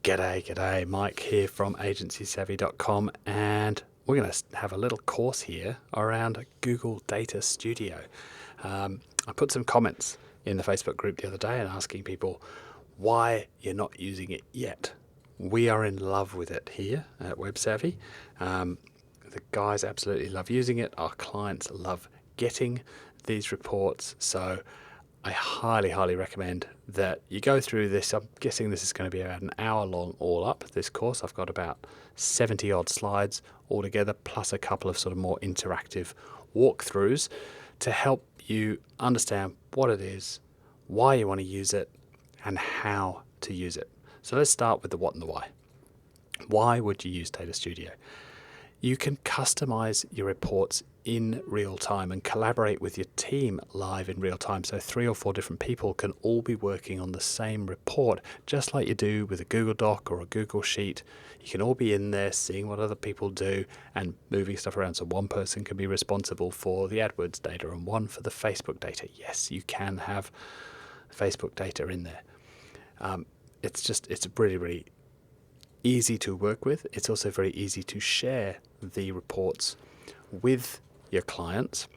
G'day, Mike here from agencysavvy.com, and we're going to have a little course here around Google Data Studio. I put some comments in the Facebook group the other day and asking people why you're not using it yet. We are in love with it here at WebSavvy. The guys absolutely love using it. Our clients love getting these reports. So I highly recommend that you go through this. I'm guessing this is going to be about an hour long all up, this course. I've got about 70 odd slides altogether, plus a couple of sort of more interactive walkthroughs to help you understand what it is, why you want to use it, and how to use it. So let's start with the what and the why. Why would you use Data Studio? You can customize your reports in real time and collaborate with your team live in real time. So 3 or 4 different people can all be working on the same report, just like you do with a Google Doc or a Google Sheet. You can all be in there seeing what other people do and moving stuff around. So one person can be responsible for the AdWords data and one for the Facebook data. Yes, you can have Facebook data in there. It's really easy to work with. It's also very easy to share the reports with your clients.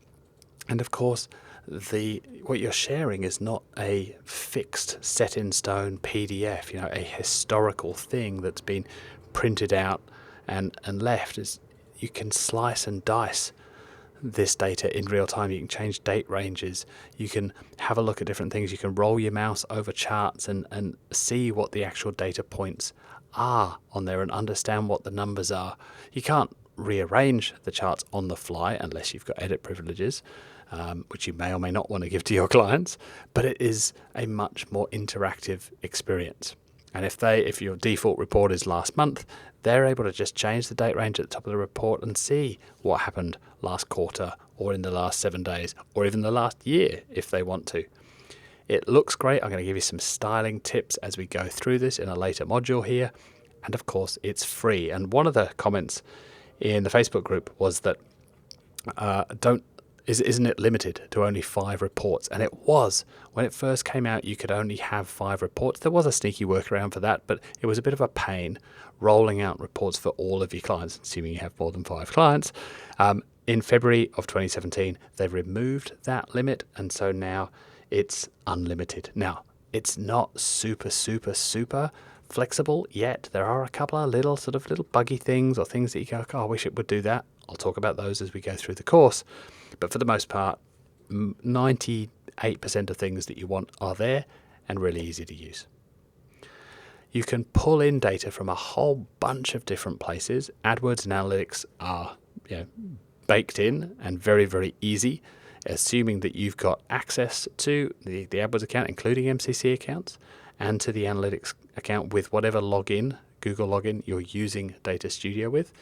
And of course, what you're sharing is not a fixed, set in stone PDF, a historical thing that's been printed out and left. You can slice and dice this data in real time. You can change date ranges. You can have a look at different things. You can roll your mouse over charts and see what the actual data points are on there and understand what the numbers are. You can't rearrange the charts on the fly unless you've got edit privileges, which you may or may not want to give to your clients, but it is a much more interactive experience. And if your default report is last month, they're able to just change the date range at the top of the report and see what happened last quarter or in the last 7 days or even the last year if they want to. It looks great. I'm going to give you some styling tips as we go through this in a later module here. And of course, it's free. And one of the comments in the Facebook group was that isn't it limited to only 5 reports? And it was. When it first came out, you could only have 5 reports. There was a sneaky workaround for that, but it was a bit of a pain rolling out reports for all of your clients, assuming you have more than 5 clients. In February of 2017, they've removed that limit, and so now it's unlimited. Now, it's not super flexible yet. There are a couple of little buggy things or things that you go, I wish it would do that. I'll talk about those as we go through the course. But for the most part, 98% of things that you want are there and really easy to use. You can pull in data from a whole bunch of different places. AdWords and analytics are baked in and very easy, assuming that you've got access to the AdWords account, including MCC accounts, and to the analytics account with whatever Google login you're using Data Studio with,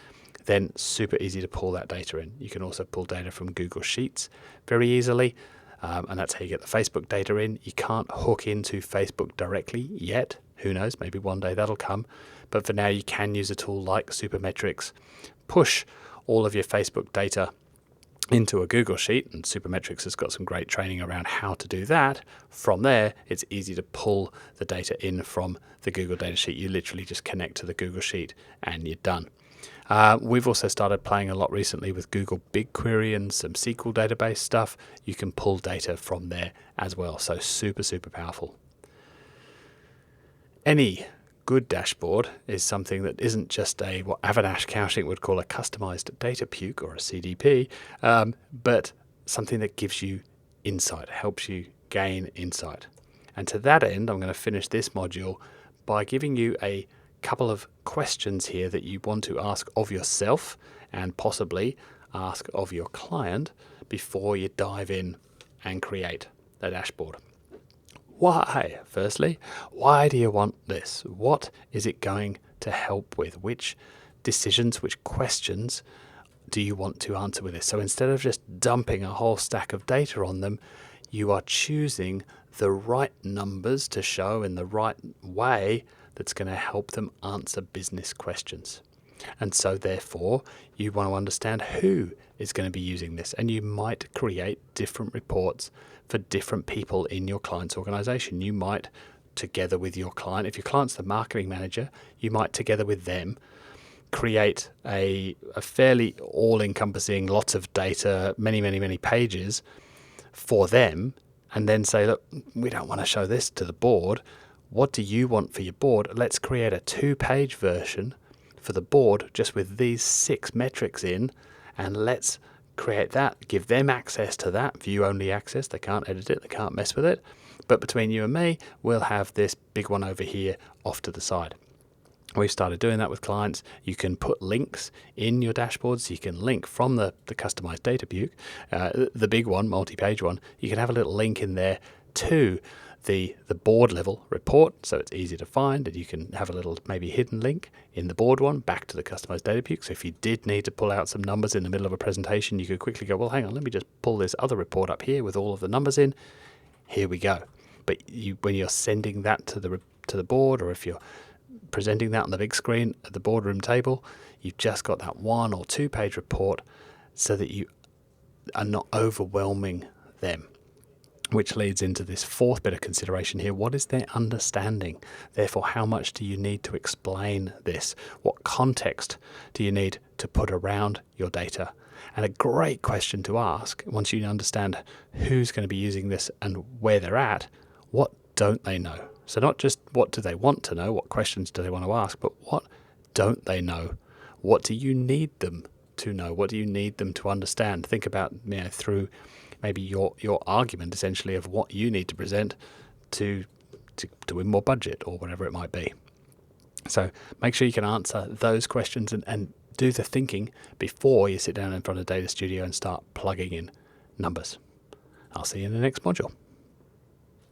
then super easy to pull that data in. You can also pull data from Google Sheets very easily, and that's how you get the Facebook data in. You can't hook into Facebook directly yet. Who knows, maybe one day that'll come. But for now, you can use a tool like Supermetrics, push all of your Facebook data into a Google Sheet, and Supermetrics has got some great training around how to do that. From there, it's easy to pull the data in from the Google data sheet. You literally just connect to the Google Sheet and you're done. We've also started playing a lot recently with Google BigQuery and some SQL database stuff. You can pull data from there as well, so super powerful. Any good dashboard is something that isn't just what Avinash Accounting would call a customized data puke or a CDP, but something that gives you insight, helps you gain insight. And to that end, I'm going to finish this module by giving you a couple of questions here that you want to ask of yourself and possibly ask of your client before you dive in and create the dashboard. Why? Firstly, why do you want this? What is it going to help with? Which decisions, which questions do you want to answer with this? So instead of just dumping a whole stack of data on them, you are choosing the right numbers to show in the right way that's going to help them answer business questions. And so therefore, you want to understand who is going to be using this. And you might create different reports for different people in your client's organization. You might together with your client. If your client's the marketing manager, you might, together with them, create a fairly all-encompassing, lots of data, many pages for them, and then say, look, we don't want to show this to the board. What do you want for your board? Let's create a 2-page version for the board just with these 6 metrics in, and let's create that, give them access to that, view-only access. They can't edit it, they can't mess with it. But between you and me, we'll have this big one over here off to the side. We've started doing that with clients. You can put links in your dashboards. You can link from the customized data view, the big one, multi-page one. You can have a little link in there to the board level report, so it's easy to find, and you can have a little maybe hidden link in the board one back to the customized data view. So if you did need to pull out some numbers in the middle of a presentation, you could quickly go, well, hang on, let me just pull this other report up here with all of the numbers in. Here we go. But when you're sending that to the board, or if you're presenting that on the big screen at the boardroom table, you've just got that 1 or 2-page report so that you are not overwhelming them. Which leads into this 4th bit of consideration here. What is their understanding? Therefore, how much do you need to explain this? What context do you need to put around your data? And a great question to ask, once you understand who's going to be using this and where they're at, what don't they know? So not just what do they want to know, what questions do they want to ask, but what don't they know? What do you need them to know? What do you need them to understand? Think about, through maybe your argument, essentially, of what you need to present to win more budget or whatever it might be. So make sure you can answer those questions and do the thinking before you sit down in front of Data Studio and start plugging in numbers. I'll see you in the next module.